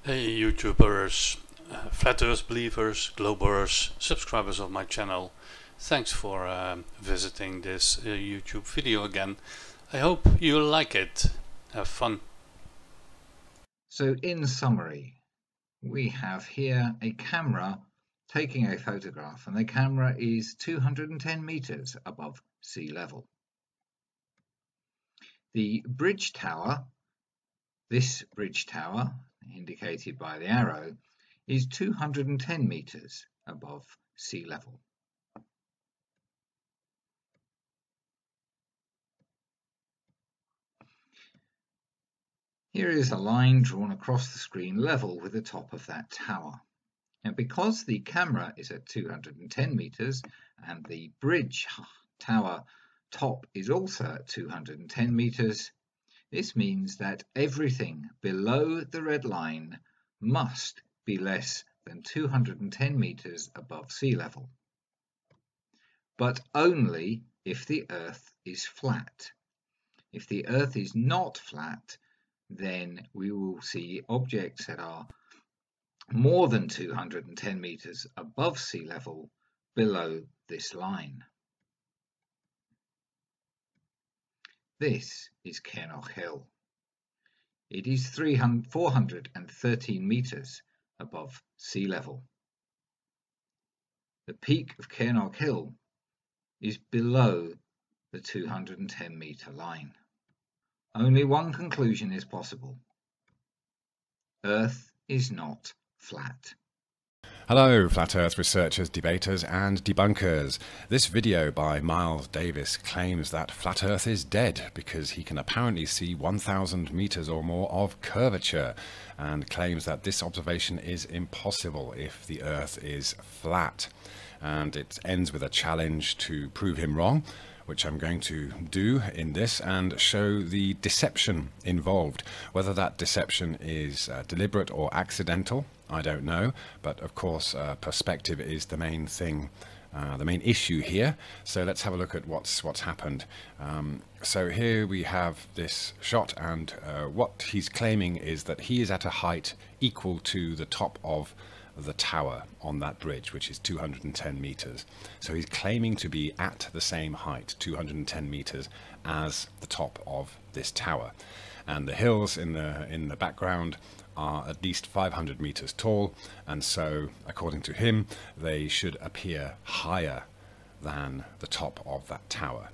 Hey YouTubers, Flat Earth believers, globers, subscribers of my channel. Thanks for visiting this YouTube video again. I hope you like it. Have fun. So in summary, we have here a camera taking a photograph, and the camera is 210 meters above sea level. The bridge tower, this bridge tower, indicated by the arrow, is 210 meters above sea level. Here is a line drawn across the screen level with the top of that tower. And because the camera is at 210 meters and the bridge tower top is also at 210 meters, this means that everything below the red line must be less than 210 meters above sea level. But only if the Earth is flat. If the Earth is not flat, then we will see objects that are more than 210 meters above sea level below this line. This is Kernoch Hill. It is 413 meters above sea level. The peak of Kernoch Hill is below the 210 meter line. Only one conclusion is possible. Earth is not flat. Hello, Flat Earth researchers, debaters and debunkers. This video by Miles Davis claims that Flat Earth is dead because he can apparently see 1,000 meters or more of curvature, and claims that this observation is impossible if the Earth is flat. And it ends with a challenge to prove him wrong, which I'm going to do in this and show the deception involved. Whether that deception is deliberate or accidental, I don't know, but of course perspective is the main thing, the main issue here. So let's have a look at what's happened. So here we have this shot, and what he's claiming is that he is at a height equal to the top of the tower on that bridge, which is 210 meters. So he's claiming to be at the same height, 210 meters, as the top of this tower. And the hills in the background are at least 500 meters tall, and so according to him they should appear higher than the top of that tower.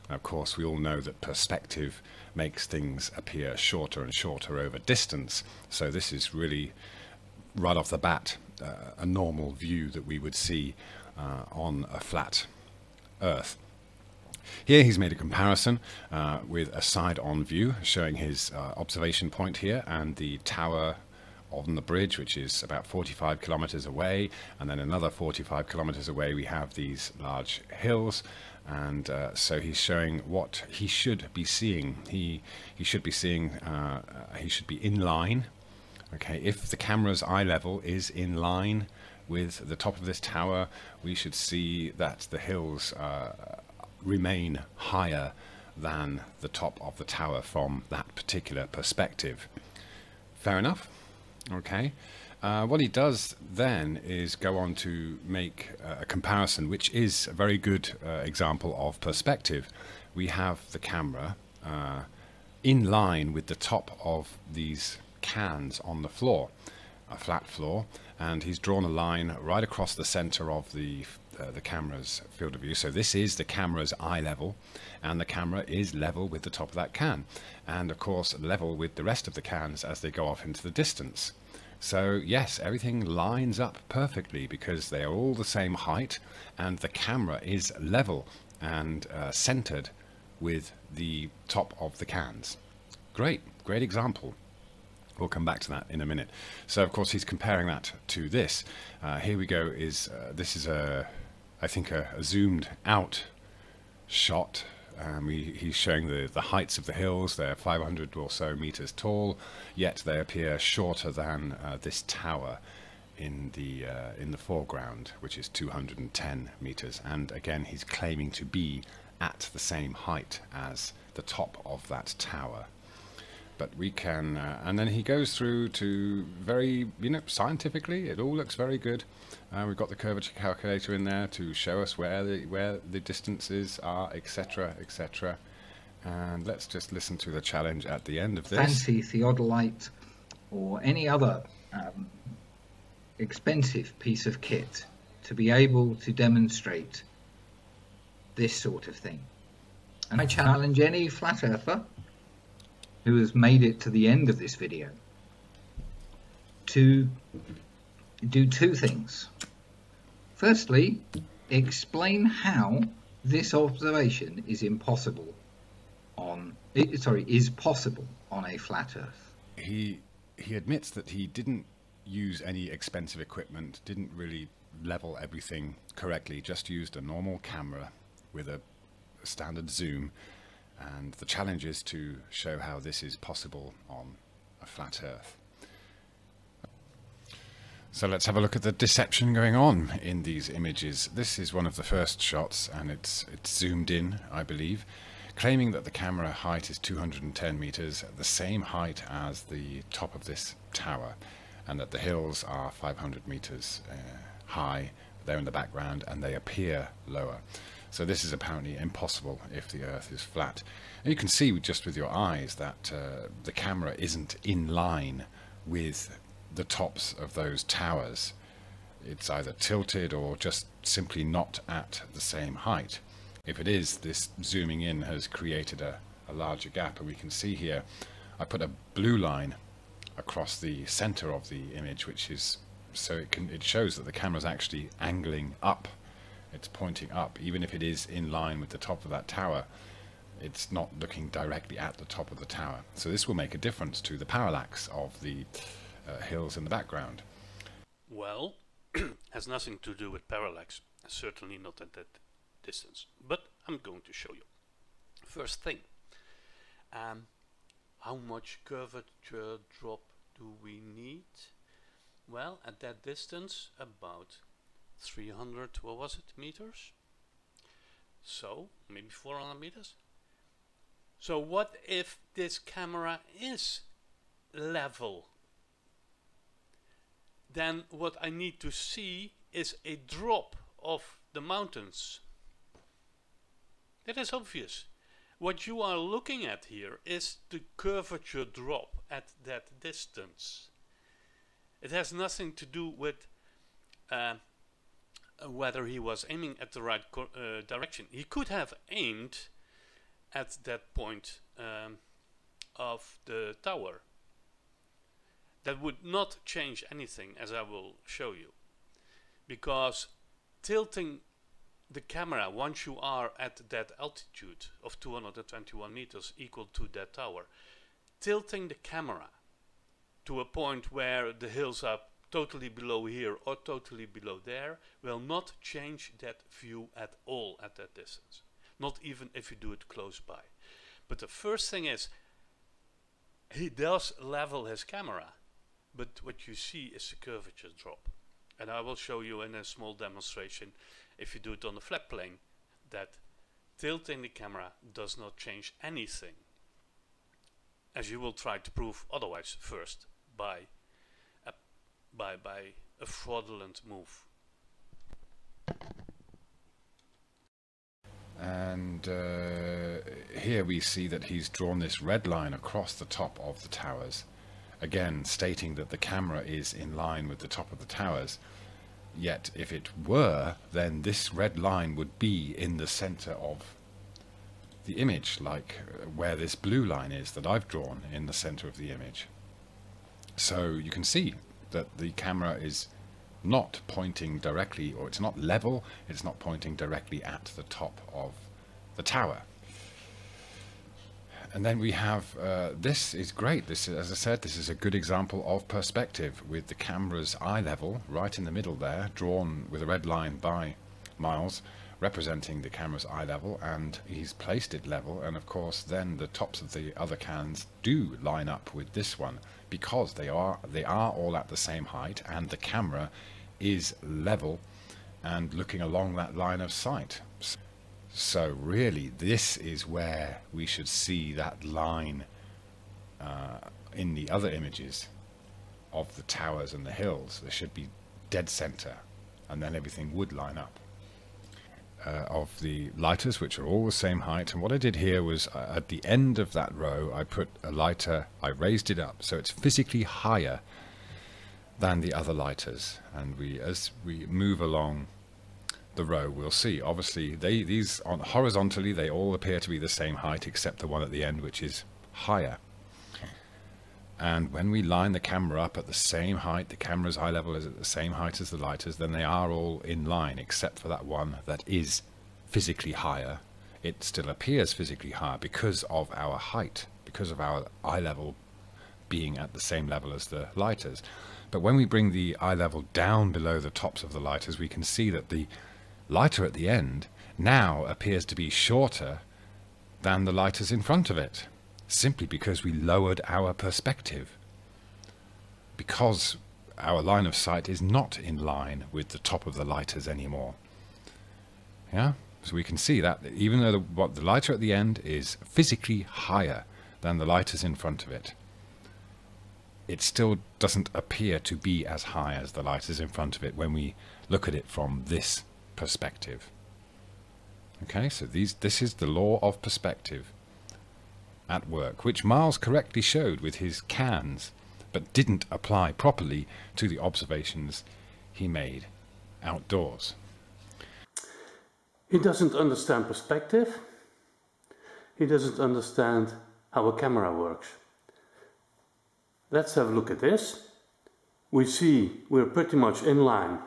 Of course, we all know that perspective makes things appear shorter and shorter over distance, so this is really right off the bat a normal view that we would see on a flat Earth. Here he's made a comparison with a side-on view showing his observation point here and the tower on the bridge, which is about 45 kilometers away, and then another 45 kilometers away we have these large hills. And so he's showing what he should be seeing. He should be seeing, he should be in line. Okay, if the camera's eye level is in line with the top of this tower, we should see that the hills remain higher than the top of the tower from that particular perspective. Fair enough? Okay. What he does then is go on to make a comparison, which is a very good example of perspective. We have the camera in line with the top of these cans on the floor, a flat floor, and he's drawn a line right across the center of the camera's field of view. So this is the camera's eye level, and the camera is level with the top of that can, and of course level with the rest of the cans as they go off into the distance. So yes, everything lines up perfectly because they are all the same height, and the camera is level and centered with the top of the cans. Great example. We'll come back to that in a minute. So of course he's comparing that to this. Here we go. This is I think a zoomed out shot. He's showing the heights of the hills. They're 500 or so meters tall, yet they appear shorter than this tower in the foreground, which is 210 meters. And again, he's claiming to be at the same height as the top of that tower. but we can, and then he goes through to very, scientifically, it all looks very good. We've got the curvature calculator in there to show us where the distances are, etc., etc. And let's just listen to the challenge at the end of this. Fancy theodolite or any other expensive piece of kit to be able to demonstrate this sort of thing. And I challenge any flat earther who has made it to the end of this video to do two things. Firstly, explain how this observation is possible on a flat earth. He admits that he didn't use any expensive equipment, didn't really level everything correctly, just used a normal camera with a standard zoom, and the challenge is to show how this is possible on a flat earth. So let's have a look at the deception going on in these images. This is one of the first shots, and it's zoomed in, I believe, claiming that the camera height is 210 meters, the same height as the top of this tower, and that the hills are 500 meters high. They're in the background and they appear lower. So this is apparently impossible if the Earth is flat. And you can see just with your eyes that the camera isn't in line with the tops of those towers. It's either tilted or just simply not at the same height. If it is, this zooming in has created a larger gap, and we can see here I put a blue line across the center of the image, which is so it shows that the camera is actually angling up. It's pointing up, even if it is in line with the top of that tower. It's not looking directly at the top of the tower. So this will make a difference to the parallax of the hills in the background. Well, has nothing to do with parallax, certainly not at that distance, but I'm going to show you. First thing, how much curvature drop do we need? Well, at that distance, about 300, what was it, meters? So, maybe 400 meters? So what if this camera is level? Then what I need to see is a drop of the mountains. That is obvious. What you are looking at here is the curvature drop at that distance. It has nothing to do with whether he was aiming at the right direction. He could have aimed at that point of the tower. That would not change anything, as I will show you, because tilting the camera once you are at that altitude of 221 meters equal to that tower, tilting the camera to a point where the hills are totally below here or totally below there will not change that view at all at that distance, not even if you do it close by. But the first thing is, he does level his camera, but what you see is the curvature drop. And I will show you in a small demonstration, if you do it on the flat plane, that tilting the camera does not change anything, as you will try to prove otherwise first by a fraudulent move. And here we see that he's drawn this red line across the top of the towers, again stating that the camera is in line with the top of the towers. Yet if it were, then this red line would be in the center of the image, like where this blue line is that I've drawn in the center of the image. So you can see that the camera is not pointing directly, or it's not level, it's not pointing directly at the top of the tower. And then we have, this is great. This, as I said, this is a good example of perspective, with the camera's eye level right in the middle there, drawn with a red line by Miles, representing the camera's eye level, and he's placed it level, and of course then the tops of the other cans do line up with this one, because they are all at the same height, and the camera is level and looking along that line of sight. So really, this is where we should see that line in the other images of the towers and the hills, there should be dead center, and then everything would line up. Of the lighters, which are all the same height, and what I did here was at the end of that row I put a lighter, I raised it up so it's physically higher than the other lighters, and as we move along the row we'll see obviously these horizontally they all appear to be the same height except the one at the end, which is higher. And when we line the camera up at the same height, the camera's eye level is at the same height as the lighters, then they are all in line except for that one that is physically higher. It still appears physically higher because of our height, because of our eye level being at the same level as the lighters. But when we bring the eye level down below the tops of the lighters, we can see that the lighter at the end now appears to be shorter than the lighters in front of it, simply because we lowered our perspective, because our line of sight is not in line with the top of the lighters anymore. Yeah, so we can see that even though the lighter at the end is physically higher than the lighters in front of it, it still doesn't appear to be as high as the lighters in front of it when we look at it from this perspective. Okay, so this is the law of perspective at work, which Miles correctly showed with his cans, but didn't apply properly to the observations he made outdoors. He doesn't understand perspective. He doesn't understand how a camera works. Let's have a look at this. We see we're pretty much in line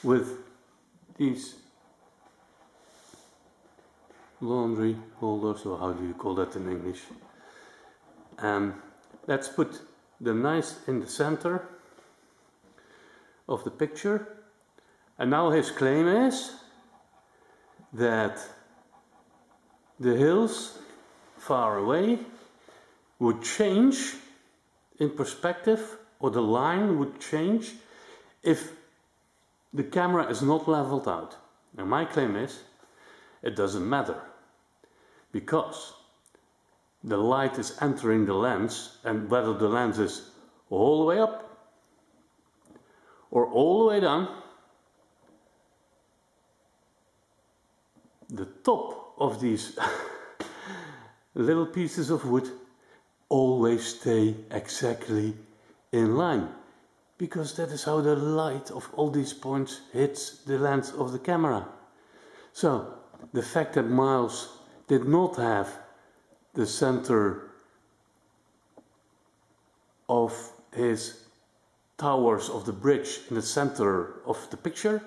with these laundry holders, or how do you call that in English? Let's put the knife in the center of the picture, and now his claim is that the hills far away would change in perspective, or the line would change if the camera is not leveled out. And my claim is it doesn't matter, because the light is entering the lens, and whether the lens is all the way up or all the way down, the top of these little pieces of wood always stay exactly in line, because that is how the light of all these points hits the lens of the camera. So the fact that Miles did not have the center of his towers of the bridge in the center of the picture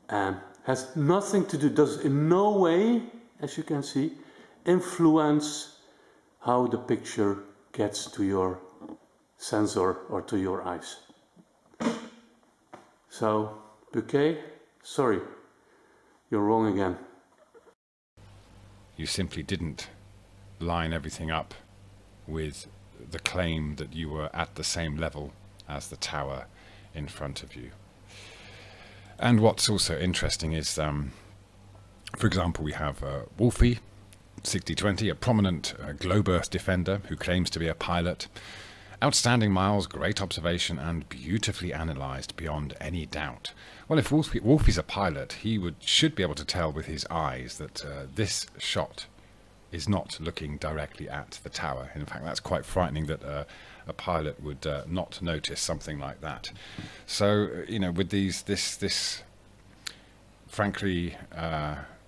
has nothing to do, does in no way, as you can see, influence how the picture gets to your sensor or to your eyes. So, Phuket, sorry, you're wrong again. You simply didn't line everything up with the claim that you were at the same level as the tower in front of you. And what's also interesting is, for example, we have Wolfie, 6020, a prominent globe Earth defender who claims to be a pilot. Outstanding Miles, great observation and beautifully analysed beyond any doubt. Well, if Wolfie's a pilot, he should be able to tell with his eyes that this shot is not looking directly at the tower. In fact, that's quite frightening that a pilot would not notice something like that. So, you know, with this frankly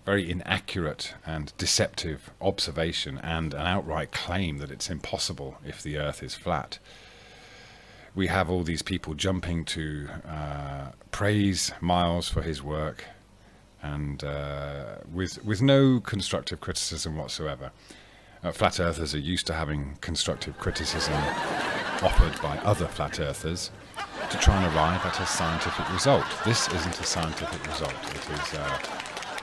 very inaccurate and deceptive observation and an outright claim that it's impossible if the Earth is flat, we have all these people jumping to praise Miles for his work, and with no constructive criticism whatsoever. Flat earthers are used to having constructive criticism offered by other flat earthers to try and arrive at a scientific result. This isn't a scientific result. It is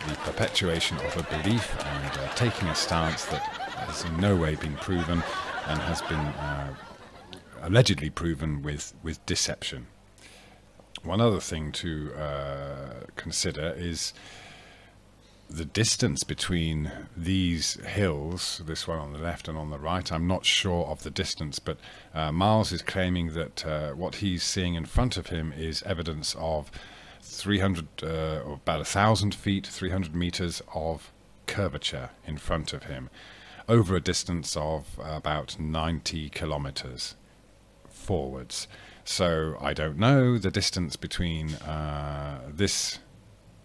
the perpetuation of a belief and taking a stance that has in no way been proven and has been allegedly proven with deception. One other thing to consider is the distance between these hills, this one on the left and on the right, I'm not sure of the distance, but Miles is claiming that what he's seeing in front of him is evidence of 300 or about 1,000 feet, 300 meters of curvature in front of him over a distance of about 90 kilometers forwards. So I don't know the distance between this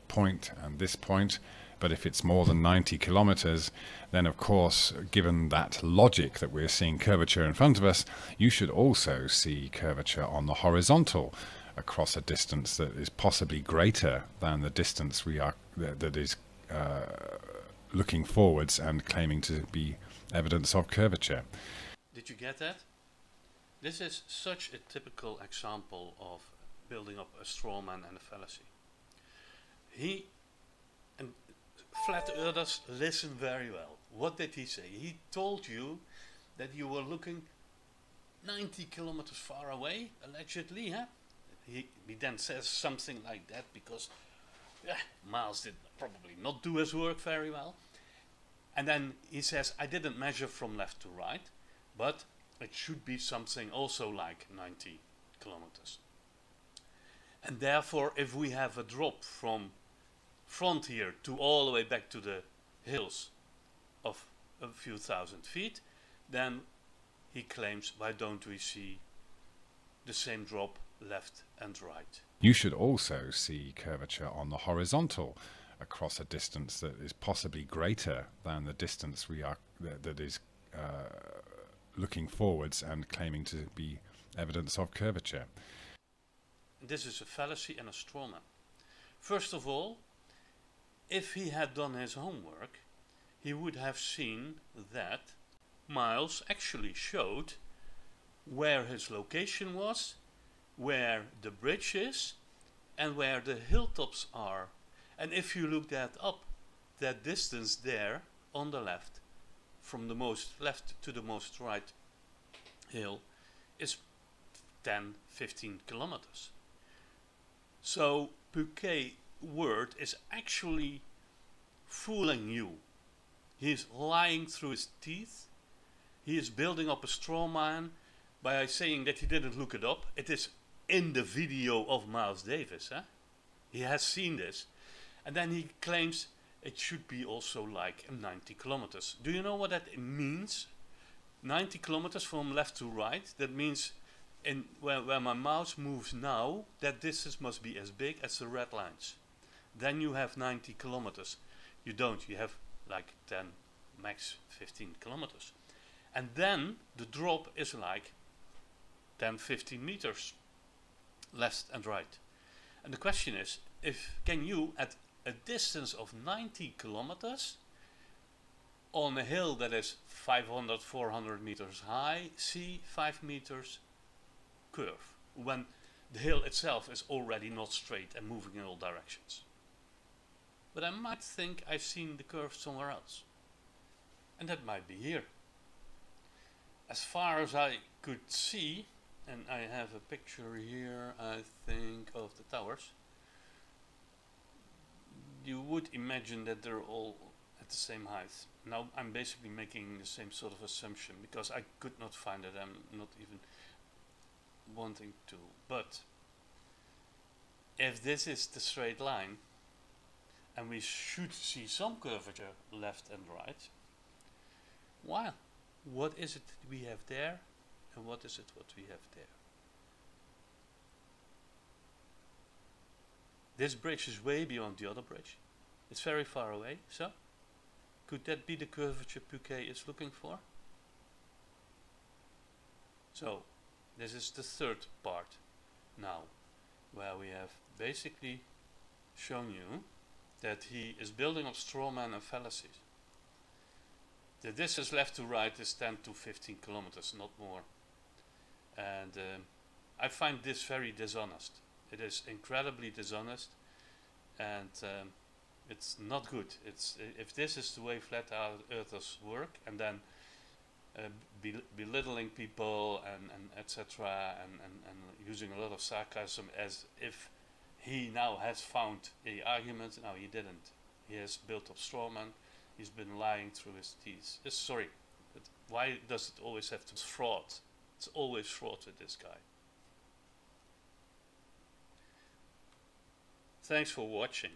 point and this point, but if it's more than 90 kilometers, then of course, given that logic that we're seeing curvature in front of us, you should also see curvature on the horizontal across a distance that is possibly greater than the distance we are that is looking forwards and claiming to be evidence of curvature. Did you get that? This is such a typical example of building up a straw man and a fallacy. He and flat earthers listen very well. What did he say? He told you that you were looking 90 kilometers far away, allegedly. Huh? He then says something like that because Miles did probably not do his work very well. And then he says, I didn't measure from left to right, but it should be something also like 90 kilometers. And therefore, if we have a drop from front here to all the way back to the hills of a few thousand feet, then he claims, why don't we see the same drop left and right? You should also see curvature on the horizontal across a distance that is possibly greater than the distance we are that is looking forwards and claiming to be evidence of curvature. This is a fallacy and a straw man. First of all, if he had done his homework, he would have seen that Miles actually showed where his location was, where the bridge is, and where the hilltops are. And if you look that up, that distance there on the left, from the most left to the most right hill, is 10-15 kilometers. So Phuket Word is actually fooling you. He is lying through his teeth. He is building up a straw man by saying that he didn't look it up. It is in the video of Miles Davis. Huh? He has seen this. And then he claims it should be also like 90 kilometers. Do you know what that means? 90 kilometers from left to right. That means where my mouse moves now, that distance must be as big as the red lines. Then you have 90 kilometers. You don't. You have like 10, max 15 kilometers. And then the drop is like 10-15 meters left and right. And the question is, can you at a distance of 90 kilometers on a hill that is 500-400 meters high see 5 meters curve when the hill itself is already not straight and moving in all directions? But I might think I've seen the curve somewhere else, and that might be here. As far as I could see, and I have a picture here, I think, of the towers, you would imagine that they're all at the same height. Now I'm basically making the same sort of assumption because I could not find it. I'm not even wanting to. But if this is the straight line, and we should see some curvature left and right, well, what is it we have there, and what is it what we have there? This bridge is way beyond the other bridge. It's very far away, so could that be the curvature Phuket is looking for? So this is the third part now, where we have basically shown you that he is building up straw man and fallacies. The distance left to right is 10-15 kilometers, not more. And I find this very dishonest. It is incredibly dishonest, and it's not good. If this is the way flat earthers work, and then belittling people and etc. and using a lot of sarcasm as if he now has found the argument. No, he didn't. He has built up strawman. He's been lying through his teeth. Sorry, but why does it always have to be fraud? It's always fraud with this guy. Thanks for watching.